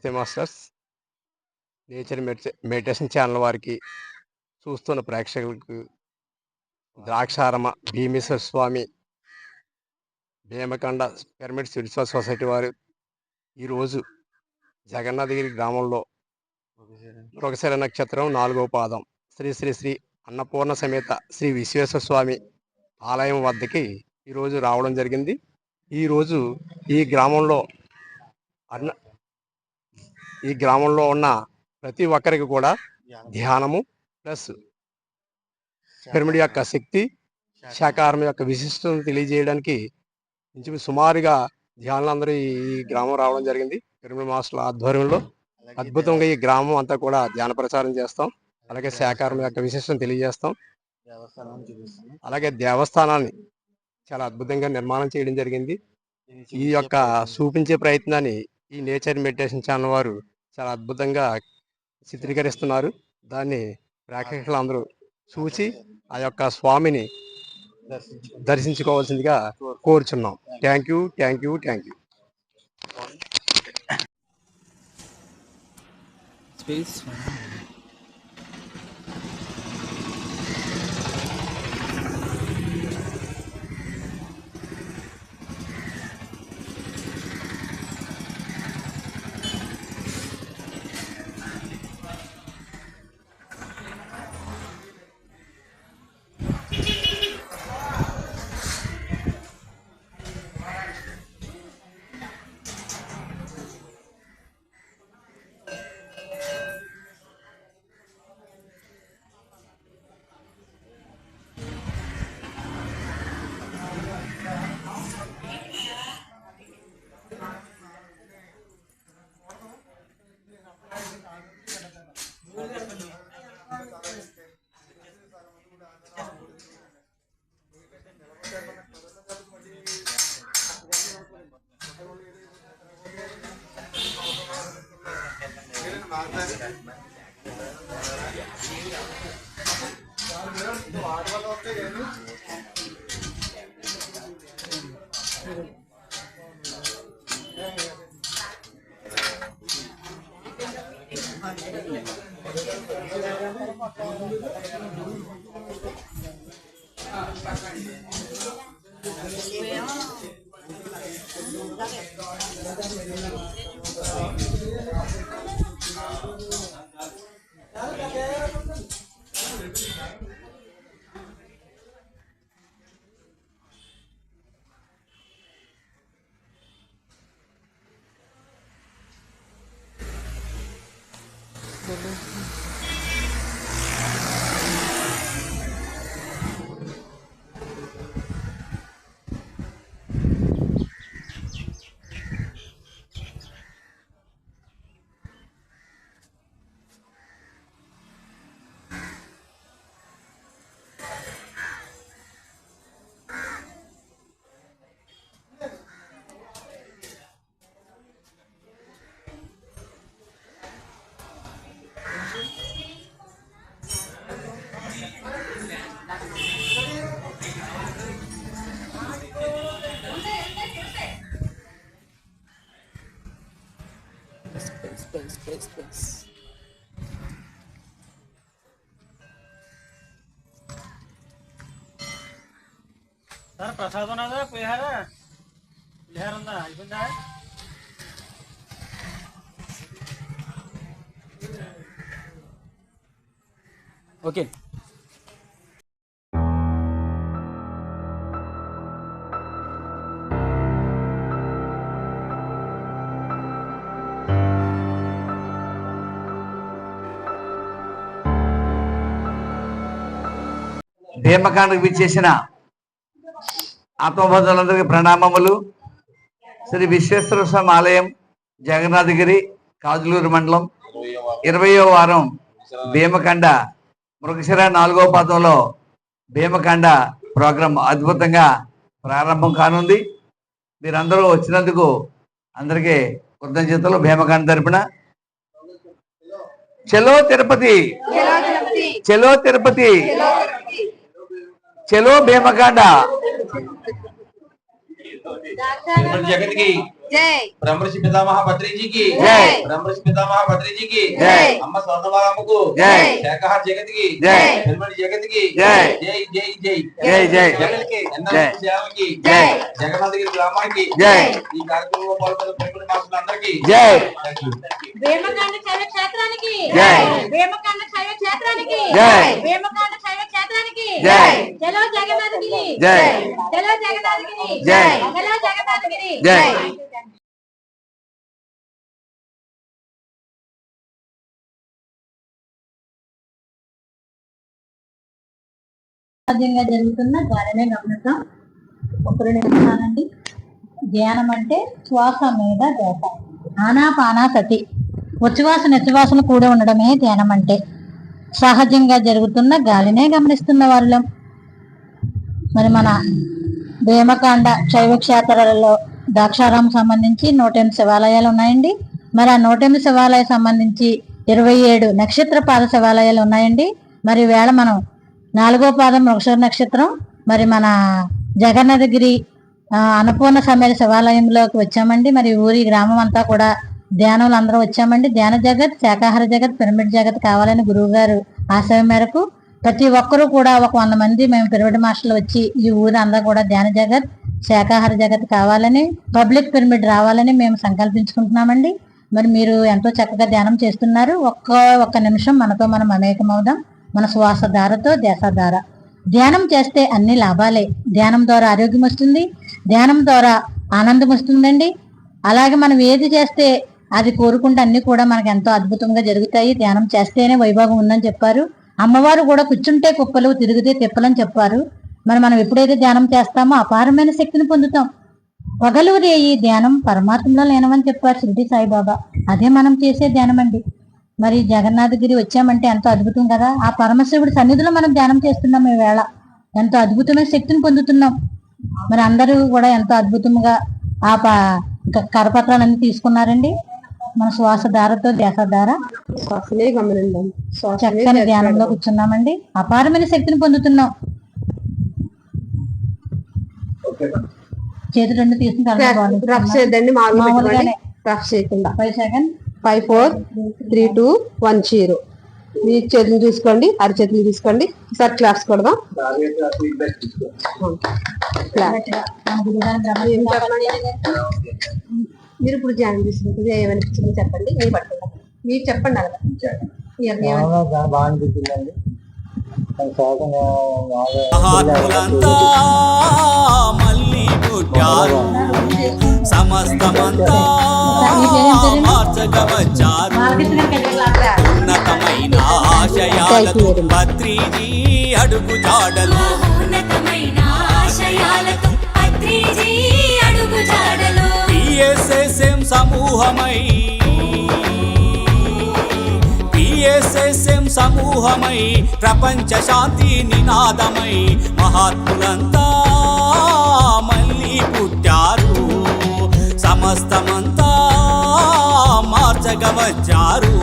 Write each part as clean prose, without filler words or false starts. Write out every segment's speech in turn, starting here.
నమస్తే masters. Nature meditation channel వారికి, చూస్తున్న ప్రేక్షకులకు, ద్రాక్షారమ భీమేశ్వర స్వామి భీమకండ పిరమిడ్ స్పిరిచువల్ సొసైటీ వారు ఈరోజు జగన్నాథగిరి గ్రామంలో మృగశిర నక్షత్రం 4వ పాదం శ్రీ శ్రీ శ్రీ అన్నపూర్ణ సమేత శ్రీ విశ్వేశ్వర స్వామి ఆలయం వద్దకి ఈరోజు రావడం జరిగింది. ఈరోజు ఈ గ్రామంలో ఉన్న ప్రతి ఒక్కరికి కూడా ధ్యానము ప్లస్ పిరమిడ్ యొక్క శక్తి, శాకాహారం యొక్క విశిష్టతను తెలియజేయడానికి సుమారుగా ధ్యానులందరూ ఈ గ్రామం రావడం జరిగింది. పిరమిడ్ మాస్టర్ల ఆధ్వర్యంలో అద్భుతంగా ఈ గ్రామం అంతా కూడా ధ్యాన ప్రచారం చేస్తాం. అలాగే శాకాహారం యొక్క విశిష్టతను తెలియజేస్తాం. అలాగే దేవస్థానాన్ని చాలా అద్భుతంగా నిర్మాణం చేయడం జరిగింది. ఈ యొక్క చూపించే ప్రయత్నాన్ని ఈ నేచర్ మెడిటేషన్ ఛానల్ వారు చాలా అద్భుతంగా చిత్రీకరిస్తున్నారు. దాన్ని ప్రేక్షకులందరూ చూసి ఆ యొక్క స్వామిని దర్శించుకోవాల్సిందిగా కోరుచున్నాం. Thank you. సార్ ప్రసాదం ఉన్నదా? పులిహార ఉందా? అయిపోయిందా? ఓకే. భీమకాండకు విచ్చేసిన ఆత్మబంధువులందరికీ ప్రణామములు. శ్రీ విశ్వేశ్వర స్వామి ఆలయం, జగన్నాథగిరి, కాజులూరు మండలం, 20వ వారం భీమకండ మృగశిర 4వ పాదంలో భీమకండ ప్రోగ్రాం అద్భుతంగా ప్రారంభం కానుంది. మీరందరూ వచ్చినందుకు అందరికీ కృతజ్ఞతలు. భీమకండ తరపున చలో తిరుపతి, చలో తిరుపతి, చలో భీమకండ. निर्मल जगत की जय ब्रह्मर्षि पितामह बद्री जी की जय ब्रह्मर्षि पितामह बद्री जी की जय अम्मा स्वर्णमालाम्మ को जय शाकाहार जगत की जय निर्मल जगत की जय जय जय जय जय जय जगत के जय సేవల की जय జగన్నాథగిరి గ్రామానికి जय ఈ కార్యక్రమంలో పాల్గొన్న ప్రేమల మాస్టర్లందరికీ जय వేమకాండ శైవ క్షేత్రానికి జై వేమకాండ శైవ క్షేత్రానికి జై వేమకాండ శైవ క్షేత్రానికి జై చలో జగన్నాథగిరి జై చలో జగన్నాథగిరి జై చలో జగన్నాథగిరి జై సహజంగా జరుగుతున్న గాలినే గమనిద్దాం. ఒక 2 నిమిషాలండి. ధ్యానం అంటే శ్వాస మీద ధ్యాస. ఆనాపానాసతి ఉచ్ఛ్వాస నిశ్వాసన కూడా ఉండడమే ధ్యానం అంటే. సహజంగా జరుగుతున్న గాలినే గమనిస్తున్న వాళ్ళం. మరి మన వేమకాండ శైవ క్షేత్రాలలో ద్రాక్షారాం సంబంధించి 108 శివాలయాలు ఉన్నాయండి. మరి ఆ 108 శివాలయాలకు సంబంధించి 27 నక్షత్ర పాద శివాలయాలు ఉన్నాయండి. మరి వేళ మనం 4వ పాదం మృగశిర నక్షత్రం మరి మన జగన్నాథగిరి అన్నపూర్ణ సమేత శివాలయంలోకి వచ్చామండి. మరి ఊరి గ్రామం అంతా కూడా ధ్యానంలో అందరూ వచ్చామండి. ధ్యాన జగత్, శాకాహార జగత్, పిరమిడ్ జగత్ కావాలని గురువు గారు ఆశయం మేరకు ప్రతి ఒక్కరూ కూడా ఒక 100 మంది మేము పిరమిడ్ మాస్టర్లు వచ్చి ఈ ఊరు అంతా కూడా ధ్యాన జగత్, శాకాహార జగత్ కావాలని, పబ్లిక్ పిరమిడ్ రావాలని మేము సంకల్పించుకుంటున్నామండి. మరి మీరు ఎంతో చక్కగా ధ్యానం చేస్తున్నారు. ఒక్క నిమిషం మనతో మనం మమేకం అవుదాం. మన శ్వాస ధారతో ధ్యాస ధార. ధ్యానం చేస్తే అన్ని లాభాలే. ధ్యానం ద్వారా ఆరోగ్యం వస్తుంది, ధ్యానం ద్వారా ఆనందం వస్తుందండి. అలాగే మనం ఏది చేస్తే అది కోరుకుంటే అన్ని కూడా మనకు ఎంతో అద్భుతంగా జరుగుతాయి. ధ్యానం చేస్తేనే వైభవం ఉందని చెప్పారు. అమ్మవారు కూడా కూర్చుంటే కుప్పలు తిరిగితే తిప్పలని చెప్పారు. మరి మనం ఎప్పుడైతే ధ్యానం చేస్తామో అపారమైన శక్తిని పొందుతాం. పగలు రేయి ధ్యానం పరమాత్మలో లేనమని చెప్పారు షిరిడి సాయిబాబా. అదే మనం చేసే ధ్యానం అండి. మరి జగన్నాథగిరి వచ్చామంటే ఎంతో అద్భుతం కదా. ఆ పరమశివుడి సన్నిధిలో మనం ధ్యానం చేస్తున్నాం. ఈ వేళ ఎంతో అద్భుతమైన శక్తిని పొందుతున్నాం. మరి అందరూ కూడా ఎంతో అద్భుతంగా ఆ కరపత్రాలన్నీ తీసుకున్నారండి. మన శ్వాస ధారతో ధ్యాస ధార చక్కని ధ్యానంలో కూర్చున్నామండి. అపారమైన శక్తిని పొందుతున్నాం. చేతులు 2 తీసుకుని మామూలుగానే 5 సెకండ్ 5 4 3 2 1 0. మీ చేతులు చూసుకోండి, అరచేతులు తీసుకోండి. సార్ క్లాప్స్ కొడదాం. మీరు ఇప్పుడు ధ్యానం తీసుకుంటుంది ఏమనిపించింది చెప్పండి. మీరు పట్టుకుంటాం, మీరు చెప్పండి. బాగా అనిపించిందండి. మహాత్ములంతా మళ్ళీ పుట్టారు, సమస్తమంతా మార్చగా వచ్చారు. ఉన్నతమైన ఆశయాలతో బద్రీజీ అడుగు జాడలు, ఉన్నతమైన ఆశయాలతో బద్రీజీ అడుగు జాడలు. PSSM సమూహమై PSSM సమూహమై ప్రపంచ శాంతి నినాదమై మహాత్ములంతా మళ్ళీ పుట్టారు, సమస్తమంతా మార్చగా వచ్చారు.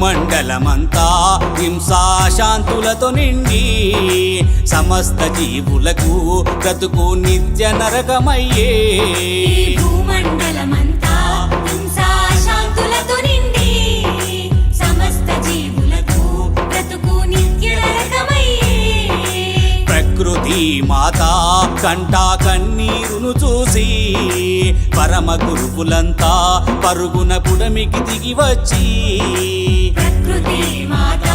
మండలమంతా హింసా శాంతులతో నిండి సమస్త జీవులకు బ్రతుకు నిత్య నరకమయ్యే. భూమండలమంతా హింసా శాంతులతో నిండి సమస్త జీవులకు బ్రతుకు నిత్య నరకమయ్యే. ప్రకృతి మాత కంటా కన్నీరును చూసి పరమ గురువులంతా పరుగున పుడమికి దిగి వచ్చి, ప్రకృతి మాత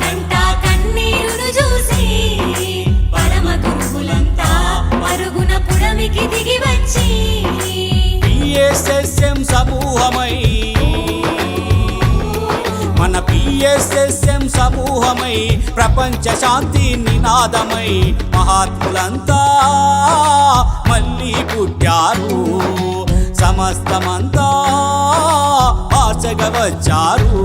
కంటా కన్నీరును చూసి పరమ గురువులంతా పరుగున పుడమికి దిగి వచ్చి, PSSM సమూహమై మన PSSM సమూహమై ప్రపంచ శాంతి నినాదమై మహాత్ములంతా మళ్ళీ పుట్టారు. సమస్తమంతా ఆశగా వచ్చారు.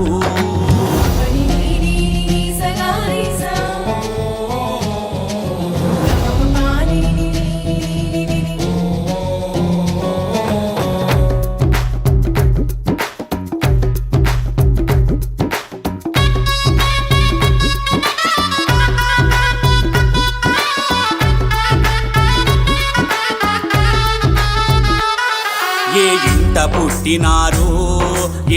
ఏ ఇంట పుట్టినారో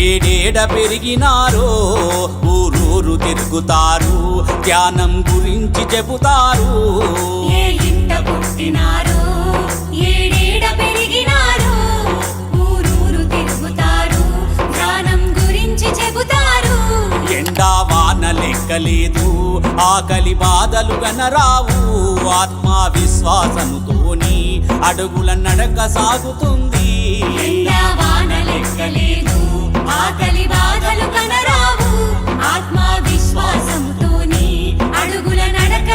ఏడేడ పెరిగినారో ఊరూరు తిరుగుతారు, ధ్యానం గురించి చెబుతారు. ఏ ఇంట పుట్టినారో ఏడేడ పెరిగినారో ఊరూరు తిరుగుతారు, ధ్యానం గురించి చెబుతారు. ఎండా వాన లెక్కలేదు, ఆకలి బాధలు గనరావు. ఆత్మవిశ్వాసముతోని అడుగుల నడక సాగుతుంది. ఎండా వాన లెక్కలేదు, ఆకలి బాధలు కనరావు. ఆత్మవిశ్వాసంతోని అడుగుల నడక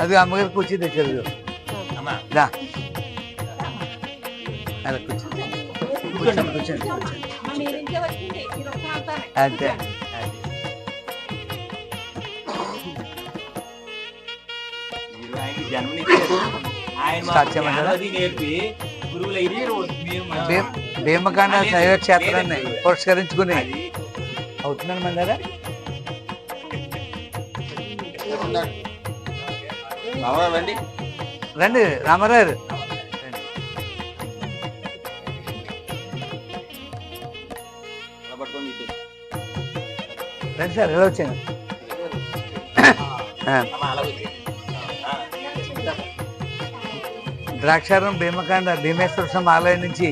అది అమ్మగారు కూర్చి తెచ్చారు. రా అలా కూర్చోండి కూర్చోండి అంతే. భీమకాండ శైవ క్షేత్రాన్ని పురస్కరించుకుని అవుతున్నాను మందారా. రండి రామారావు రండి సార్ ఎలా వచ్చాను. ద్రాక్షారం భీమేశ్వర స్వామి ఆలయం నుంచి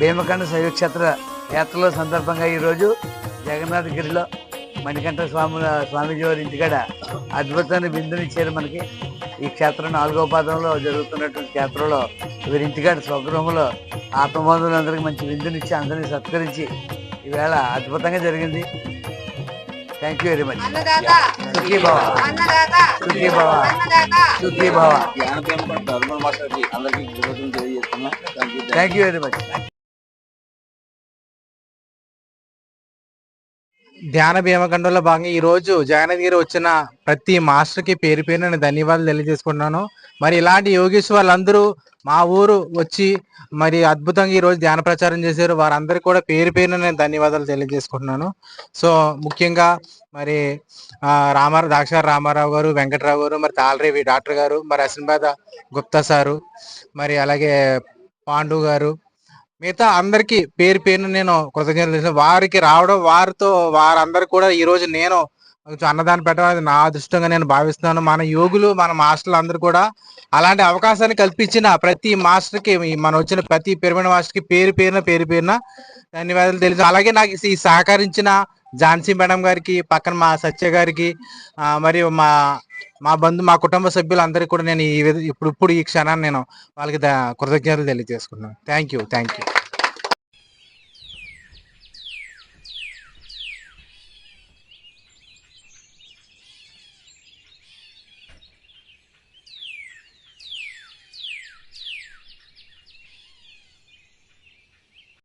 భీమకాండ శైవక్షేత్ర యాత్రలో సందర్భంగా ఈరోజు జగన్నాథగిరిలో మణికంఠ స్వామీజీ వారి ఇంటికాడ అద్భుతమైన బిందునిచ్చారు మనకి. ఈ క్షేత్రం 4వ పాదంలో జరుగుతున్నటువంటి క్షేత్రంలో వీరి ఇంటికాడ స్వగృహంలో ఆత్మబంధువులందరికీ మంచి విందునిచ్చి అందరినీ సత్కరించి ఈవేళ అద్భుతంగా జరిగింది. Thank you very much. సుఖీ భవ సుఖీ భవ సుఖీ భవ. Thank you very much. ధ్యాన భీమకండంలో భాగంగా ఈ రోజు జగన్నాథగిరి వచ్చిన ప్రతి మాస్టర్కి పేరు పేరున నేను ధన్యవాదాలు తెలియజేసుకుంటున్నాను. మరి ఇలాంటి యోగేశ్వర్లందరూ మా ఊరు వచ్చి మరి అద్భుతంగా ఈ రోజు ధ్యాన ప్రచారం చేశారు. వారందరికీ కూడా పేరు పేరున నేను ధన్యవాదాలు తెలియజేసుకుంటున్నాను. సో ముఖ్యంగా మరి దాక్షార రామారావు గారు, వెంకటరావు గారు, మరి తాళరేవి డాక్టర్ గారు, మరి అసిన్బాద గుప్తా సారు, మరి అలాగే పాండు గారు, మిగతా అందరికీ పేరు పేరున నేను కృతజ్ఞతలు. వారికి రావడం, వారందరూ కూడా ఈ రోజు నేను కొంచెం అన్నదానం పెట్టడం అనేది నా అదృష్టంగా నేను భావిస్తున్నాను. మన యోగులు, మన మాస్టర్లు అందరూ కూడా అలాంటి అవకాశాన్ని కల్పించిన ప్రతి మాస్టర్కి, మనం వచ్చిన ప్రతి పిరమిడ్ మాస్టర్కి పేరు పేరున ధన్యవాదాలు తెలుసు. అలాగే నాకు ఈ సహకరించిన ఝాన్సీ మేడం గారికి, పక్కన మా సత్య గారికి, మరియు మా కుటుంబ సభ్యులందరికీ కూడా నేను ఇప్పుడు ఈ క్షణాన్ని నేను వాళ్ళకి కృతజ్ఞతలు తెలియజేసుకున్నాను. Thank you.